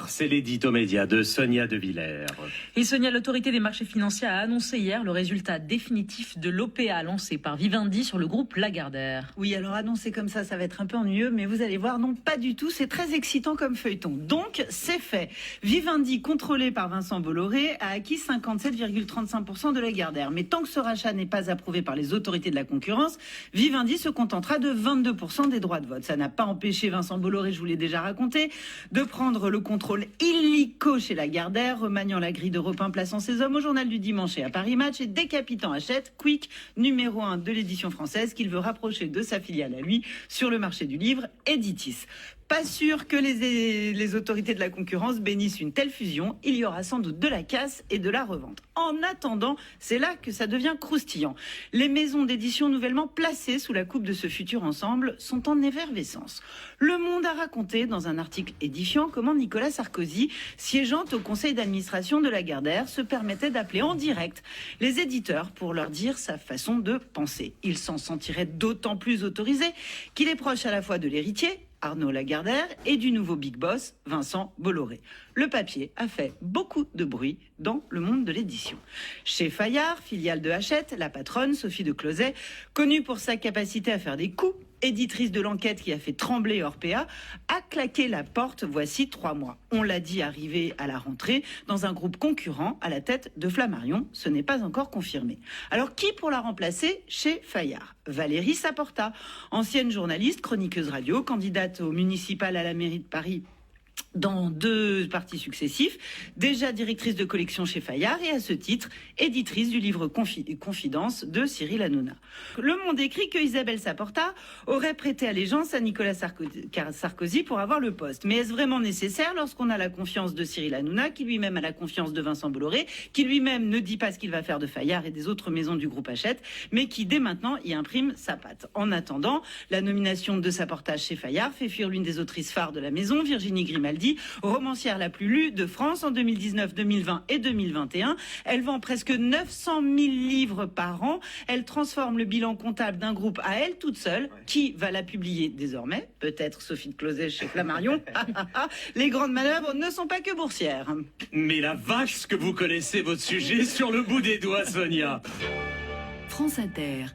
Bonsoir, c'est l'édito média de Sonia De Villers. Et Sonia, l'autorité des marchés financiers a annoncé hier le résultat définitif de l'OPA lancé par Vivendi sur le groupe Lagardère. Oui, alors annoncé comme ça va être un peu ennuyeux, mais vous allez voir, non, pas du tout. C'est très excitant comme feuilleton. Donc, c'est fait. Vivendi, contrôlé par Vincent Bolloré, a acquis 57,35% de Lagardère. Mais tant que ce rachat n'est pas approuvé par les autorités de la concurrence, Vivendi se contentera de 22% des droits de vote. Ça n'a pas empêché Vincent Bolloré, je vous l'ai déjà raconté, de prendre le contrôle illico chez Lagardère, remaniant la grille d'Europe 1, plaçant ses hommes au journal du dimanche et à Paris Match et décapitant Hachette, Quick, numéro 1 de l'édition française, qu'il veut rapprocher de sa filiale à lui sur le marché du livre, Editis. Pas sûr que les autorités de la concurrence bénissent une telle fusion. Il y aura sans doute de la casse et de la revente. En attendant, c'est là que ça devient croustillant. Les maisons d'édition nouvellement placées sous la coupe de ce futur ensemble sont en effervescence. Le Monde a raconté dans un article édifiant comment Nicolas Sarkozy, siégeant au conseil d'administration de Lagardère, se permettait d'appeler en direct les éditeurs pour leur dire sa façon de penser. Il s'en sentirait d'autant plus autorisé qu'il est proche à la fois de l'héritier, Arnaud Lagardère, et du nouveau big boss, Vincent Bolloré. Le papier a fait beaucoup de bruit dans le monde de l'édition. Chez Fayard, filiale de Hachette, la patronne, Sophie de Closet, connue pour sa capacité à faire des coups, éditrice de l'enquête qui a fait trembler Orpea, a claqué la porte voici 3 mois. On l'a dit arriver à la rentrée dans un groupe concurrent à la tête de Flammarion. Ce n'est pas encore confirmé. Alors qui pour la remplacer chez Fayard? Valérie Saporta, ancienne journaliste, chroniqueuse radio, candidate au municipal à la mairie de Paris dans 2 partis successifs, déjà directrice de collection chez Fayard et à ce titre, éditrice du livre Confidence de Cyril Hanouna. Le Monde écrit que Isabelle Saporta aurait prêté allégeance à Nicolas Sarkozy pour avoir le poste. Mais est-ce vraiment nécessaire lorsqu'on a la confiance de Cyril Hanouna, qui lui-même a la confiance de Vincent Bolloré, qui lui-même ne dit pas ce qu'il va faire de Fayard et des autres maisons du groupe Hachette, mais qui dès maintenant y imprime sa patte. En attendant, la nomination de Saporta chez Fayard fait fuir l'une des autrices phares de la maison, Virginie Grimaldi, romancière la plus lue de France en 2019, 2020 et 2021. Elle vend presque 900 000 livres par an. Elle transforme le bilan comptable d'un groupe à elle toute seule. Qui va la publier désormais? Peut-être Sophie de Closet chez Flammarion. Les grandes manœuvres ne sont pas que boursières. Mais la vache, ce que vous connaissez votre sujet sur le bout des doigts, Sonia. France Inter.